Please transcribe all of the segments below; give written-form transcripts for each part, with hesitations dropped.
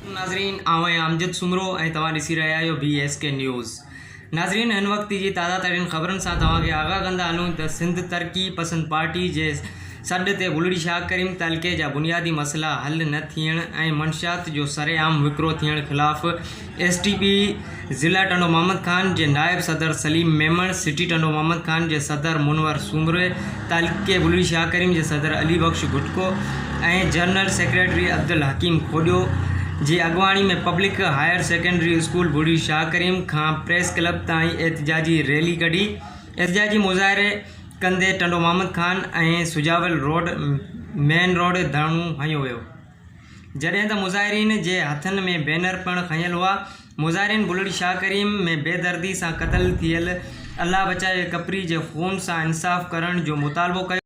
नाज़रीन आवां अमजद सुमरो ऐं तव्हां ॾिसी रहिया आहियो BSK न्यूज़। नाज़रीन हिन वक़्त जी ताज़ा तरीन ख़बरनि सां तव्हांखे आगाह कंदा हलूं त सिंध तरक़ी पसंद पार्टी जे सॾ ते बुलड़ी शाह करीम तालके जा बुनियादी मसइला हल न थियण ऐं मंशियात जो सरेआम विकिरो थियण ख़िलाफ़ STP ज़िला टंडो मोहम्मद ख़ान जे नायब सदर सलीम मेमन, सिटी टंडो मोहम्मद ख़ान जे सदर मुनवर सूमरे, तालके बुलड़ी शाह करीम जे सदर अली बख्श ghutko ऐं जनरल सेक्रेटरी अब्दुल हकीम खोडियो जी अगवाणी में public higher secondary school Bulri Shah Karim Khan press club ताईं एहतजाजी रैली कढी। एहतजाजी मुज़ाहरे कंदे टंडो मोहम्मद ख़ान ऐं सुजावल रोड मेन रोड धरणो हयो वियो, जॾहिं त मुज़ाहिरीन जे हथनि में बैनर पिणु खयल हुआ। मुज़ाहिरीन बुलड़ी शाह करीम में बेदर्दी सां क़त्ल थियल अल्लाह बचाए कपरी जे खून सां इंसाफ़ करण जो मुतालबो कयो।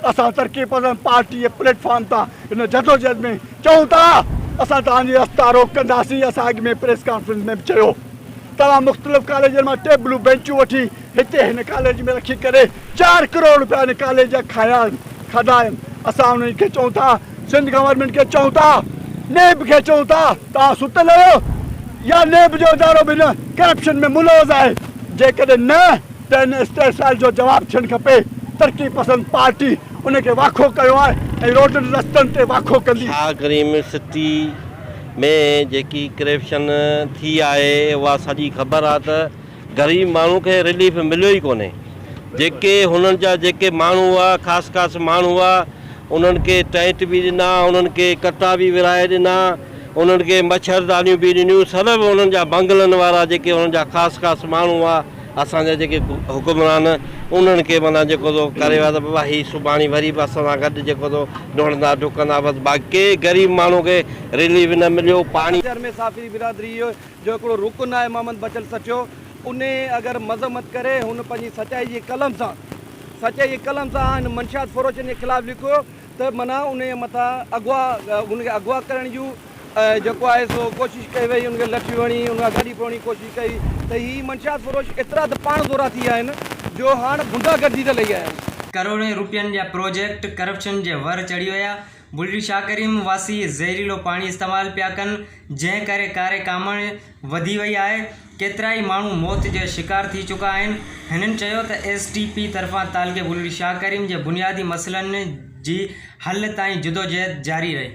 असां तरक़ी पसंद पार्टी जे प्लेटफॉर्म तां इन जदोजहद में चऊं था असां तव्हांजी रस्ता रोकंदासीं। असां अॻु में प्रेस कॉन्फ्रेंस में बि चयो तव्हां मुख़्तलिफ़ कॉलेजनि मां टेबलूं बेंचूं वठी हिते हिन कॉलेज में रखी करे 4 करोड़ रुपया हिन कॉलेज जा खाधा आहिनि। असां उन्हनि खे चऊं था, सिंध गवर्नमेंट खे चऊं था, नेब खे चऊं था तव्हां सुतल आहियो या नेब जो इदारो बि न करप्शन में मुलवज़ आहे। जेकॾहिं न त हिन इस्तेहसाल जो जवाबु थियणु खपे। तरक़ी पसंद पार्टी उनखे वाखो कयो आहे ऐं रोडनि रस्तनि ते वाखो कंदी। शाह करीम सिटी में जेकी करप्शन थी आहे उहा सॼी ख़बर आहे त ग़रीब माण्हू खे रिलीफ मिलियो ई कोन्हे। जेके हुननि जा जेके माण्हू हुआ ख़ासि माण्हू हुआ उन्हनि खे टेंट बि ॾिना, उन्हनि खे कटा बि विराए ॾिना, उन्हनि खे मच्छरदानियूं बि ॾिनियूं। सब उन्हनि जा बंगलनि वारा जेके उन्हनि जा ख़ासि माण्हू हुआ असांजा जेके हुकुमरान उन्हनि खे माना जेको थो करे विया त बाबा हीअ सुभाणे वरी बि असां सां गॾु जेको थो दौड़ंदा डुकंदा, बसि बाक़ी ग़रीब माण्हू खे रिलीफ न मिलियो। पाणी में साफ़ी बिरादरी जो हिकिड़ो रुकन आहे मोहम्मद बचल सचियो, उन अगरि मज़म्मत करे हुन पंहिंजी सचाई जी कलम सां हिन मंशियात फ़रोशनि जे ख़िलाफ़ु लिखियो त माना उन मथां उनखे अगवा करण जूं जेको आहे सो कोशिशि कई वई, उनखे लठी हणी उनखां गॾी पवण जी कोशिशि कई त हीअ मंशियात फ़रोश एतिरा त पाण ज़ोरा थी विया आहिनि जो हाणे गुंडागर्दी त लही आया आहिनि। करोड़ें रुपयनि जा प्रोजेक्ट करप्शन जे वर चढ़ी विया। बुलड़ी शाह करीम वासी ज़हरीलो पाणी इस्तेमालु पिया कनि, जंहिं करे कारे कामण वधी वई आहे। केतिरा ई माण्हू मौत जे शिकार थी चुका आहिनि। हिननि चयो त STP तरफ़ां तालके बुलड़ी शाह करीम जे बुनियादी मसइलनि जी हल ताईं जदोजहद जारी रहे।